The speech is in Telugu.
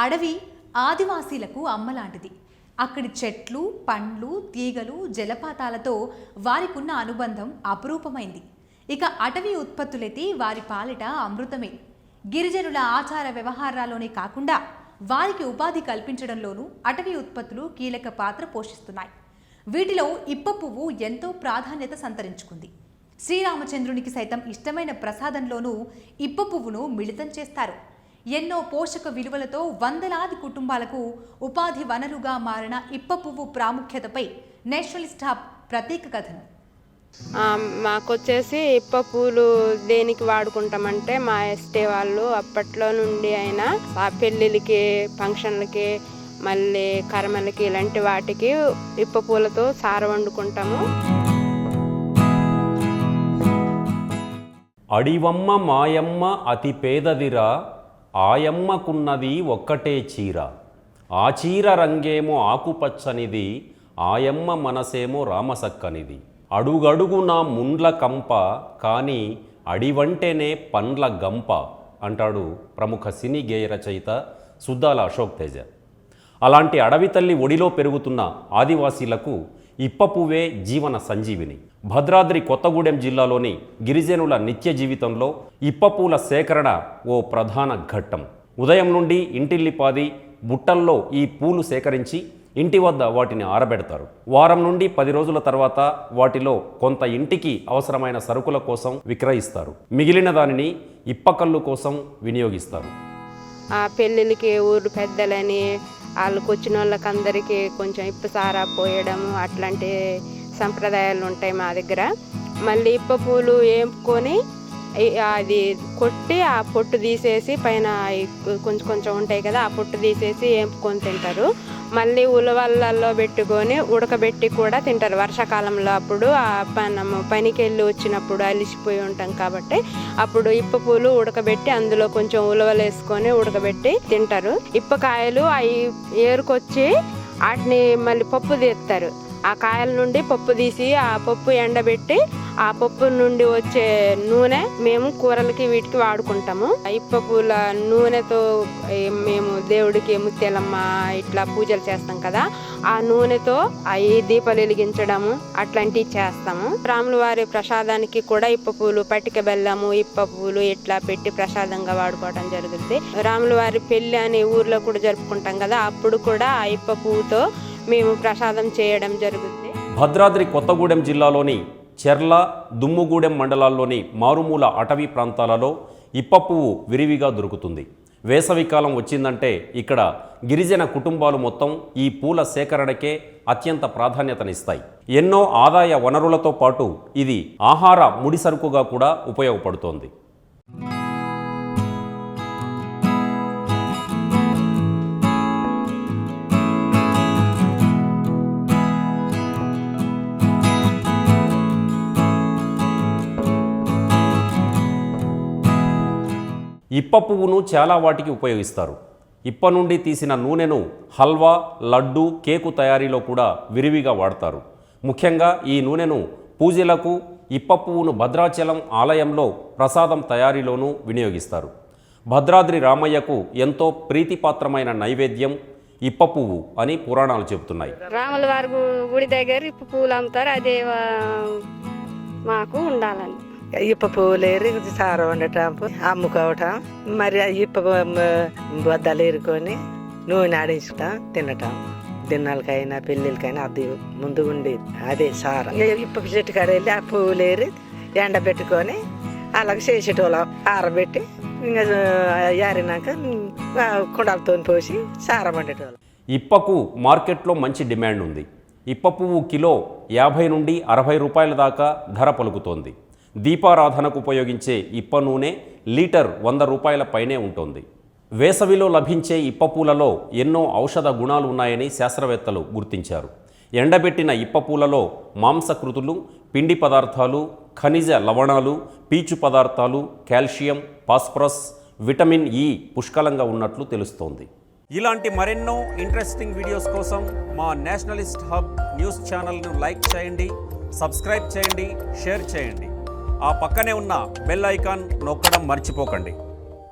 అడవి ఆదివాసీలకు అమ్మలాంటిది. అక్కడి చెట్లు, పండ్లు, తీగలు, జలపాతాలతో వారికున్న అనుబంధం అపురూపమైంది. ఇక అటవీ ఉత్పత్తులైతే వారి పాలిట అమృతమే. గిరిజనుల ఆచార వ్యవహారాల్లోనే కాకుండా వారికి ఉపాధి కల్పించడంలోనూ అటవీ ఉత్పత్తులు కీలక పాత్ర పోషిస్తున్నాయి. వీటిలో ఇప్ప పువ్వు ఎంతో ప్రాధాన్యత సంతరించుకుంది. శ్రీరామచంద్రునికి సైతం ఇష్టమైన ప్రసాదంలోనూ ఇప్ప పువ్వును మిళితం చేస్తారు. ఎన్నో పోషక విలువలతో వందలాది కుటుంబాలకు ఉపాధి వనరుగా మారిన ఇప్ప పువ్వు ప్రాముఖ్యతపై నేషనలిస్ట్ హబ్ ప్రత్యేక కథనం. మాకొచ్చేసి ఇప్ప పూలు దేనికి వాడుకుంటామంటే మా ఎస్టే వాళ్ళు అప్పట్లో నుండి అయినా ఆ పెళ్ళిళ్ళకి, ఫంక్షన్లకి, మళ్ళీ కర్మలకి ఇలాంటి వాటికి ఇప్ప పూలతో సార వండుకుంటాము. అడివమ్మ మాయమ్మ అతి పేదదిరా, ఆయమ్మకున్నది ఒక్కటే చీర, ఆ చీర రంగేమో ఆకుపచ్చనిది, ఆయమ్మ మనసేమో రామసక్కనిది. అడుగడుగున ముండ్ల కంప, కానీ అడివంటేనే పండ్ల గంప అంటాడు ప్రముఖ సినీ గేయ రచయిత సుద్దాల అశోక్ తేజ. అలాంటి అడవి తల్లి ఒడిలో పెరుగుతున్న ఆదివాసీలకు ఇప్ప పువ్వే జీవన సంజీవిని. భద్రాద్రి కొత్తగూడెం జిల్లాలోని గిరిజనుల నిత్య జీవితంలో ఇప్ప పూల సేకరణ ఓ ప్రధాన ఘట్టం. ఉదయం నుండి ఇంటిల్లిపాది బుట్టల్లో ఈ పూలు సేకరించి ఇంటి వద్ద వాటిని ఆరబెడతారు. వారం నుండి 10 రోజుల తర్వాత వాటిలో కొంత ఇంటికి అవసరమైన సరుకుల కోసం విక్రయిస్తారు. మిగిలిన దానిని ఇప్పకల్లు కోసం వినియోగిస్తారు. ఆ పెళ్ళిళ్ళకి ఊరు పెద్దలని వాళ్ళకి వచ్చిన వాళ్ళకి అందరికీ కొంచెం ఇప్ప సారా పోయడము అట్లాంటి సంప్రదాయాలు ఉంటాయి మా దగ్గర. మళ్ళీ ఇప్ప పూలు వేపుకొని అది కొట్టి ఆ పొట్టు తీసేసి పైన కొంచెం కొంచెం ఉంటాయి కదా, ఆ పొట్టు తీసేసి వేపుకొని తింటారు. మళ్ళీ ఉలవళ్ళల్లో పెట్టుకొని ఉడకబెట్టి కూడా తింటారు. వర్షాకాలంలో అప్పుడు మనము పనికి వెళ్ళి వచ్చినప్పుడు అలిసిపోయి ఉంటాం కాబట్టి అప్పుడు ఇప్ప పూలు ఉడకబెట్టి అందులో కొంచెం ఉలవలు వేసుకొని ఉడకబెట్టి తింటారు. ఇప్పకాయలు అవి ఏరుకొచ్చి వాటిని మళ్ళీ పప్పు తీస్తారు. ఆ కాయల నుండి పప్పు తీసి ఆ పప్పు ఎండబెట్టి ఆ పప్పు నుండి వచ్చే నూనె మేము కూరలకి వీటికి వాడుకుంటాము. ఇప్ప పూల నూనెతో మేము దేవుడికి ముత్యాలమ్మ ఇట్లా పూజలు చేస్తాం కదా, ఆ నూనెతో అవి దీపాలు వెలిగించడము అట్లాంటివి చేస్తాము. రాముల వారి ప్రసాదానికి కూడా ఇప్ప పూలు, పటిక బెల్లము, ఇప్ప పూలు ఇట్లా పెట్టి ప్రసాదంగా వాడుకోవడం జరుగుతుంది. రాముల వారి పెళ్లి అనే ఊర్లో కూడా జరుపుకుంటాం కదా, అప్పుడు కూడా ఆ ఇప్ప పువ్వుతో మేము ప్రసాదం చేయడం జరుగుతుంది. భద్రాద్రి కొత్తగూడెం జిల్లాలోని చెర్ల, దుమ్ముగూడెం మండలాల్లోని మారుమూల అటవీ ప్రాంతాలలో ఇప్ప పువ్వు విరివిగా దొరుకుతుంది. వేసవికాలం వచ్చిందంటే ఇక్కడ గిరిజన కుటుంబాలు మొత్తం ఈ పూల సేకరణకే అత్యంత ప్రాధాన్యతనిస్తాయి. ఎన్నో ఆదాయ వనరులతో పాటు ఇది ఆహార ముడిసరుకుగా కూడా ఉపయోగపడుతోంది. ఇప్ప పువ్వును చాలా వాటికి ఉపయోగిస్తారు. ఇప్ప నుండి తీసిన నూనెను హల్వా, లడ్డు, కేకు తయారీలో కూడా విరివిగా వాడతారు. ముఖ్యంగా ఈ నూనెను పూజలకు, ఇప్ప పువ్వును భద్రాచలం ఆలయంలో ప్రసాదం తయారీలోనూ వినియోగిస్తారు. భద్రాద్రి రామయ్యకు ఎంతో ప్రీతిపాత్రమైన నైవేద్యం ఇప్ప పువ్వు అని పురాణాలు చెబుతున్నాయి. రాముల వారి గుడి దగ్గర ఇప్ప పువ్వులు అమ్ముతారు, అదే మాకు ఉండాలని. ఇప్ప పువ్వులు ఏరి సార వండటం, అమ్ముకోవటం, మరి ఇప్ప బద్దలు ఏరుకొని నూనె ఆడించటం, తినటం. దిన్నాలకైనా పెళ్ళిళ్ళకైనా అది ముందు ఉండేది, అదే సార. ఇప్ప చెట్టు కాడ వెళ్ళి ఆ పువ్వులు ఏరి ఎండబెట్టుకొని అలాగే చేసేటోళ్ళం. ఆరబెట్టి ఇంకా ఏరినాక కుండలతో పోసి సార వండేటోళ్ళం. ఇప్పకు మార్కెట్లో మంచి డిమాండ్ ఉంది. ఇప్ప పువ్వు కిలో 50 నుండి 60 రూపాయల దాకా ధర పలుకుతోంది. దీపారాధనకు ఉపయోగించే ఇప్ప నూనె లీటర్ 100 రూపాయల పైనే ఉంటుంది. వేసవిలో లభించే ఇప్ప పూలలో ఎన్నో ఔషధ గుణాలు ఉన్నాయని శాస్త్రవేత్తలు గుర్తించారు. ఎండబెట్టిన ఇప్ప పూలలో మాంసకృతులు, పిండి పదార్థాలు, ఖనిజ లవణాలు, పీచు పదార్థాలు, కాల్షియం, ఫాస్ఫరస్, విటమిన్ ఇ పుష్కలంగా ఉన్నట్లు తెలుస్తోంది. ఇలాంటి మరెన్నో ఇంట్రెస్టింగ్ వీడియోస్ కోసం మా నేషనలిస్ట్ హబ్ న్యూస్ ఛానల్ను లైక్ చేయండి, సబ్స్క్రైబ్ చేయండి, షేర్ చేయండి. ఆ పక్కనే ఉన్న బెల్ ఐకాన్ నొక్కడం మర్చిపోకండి.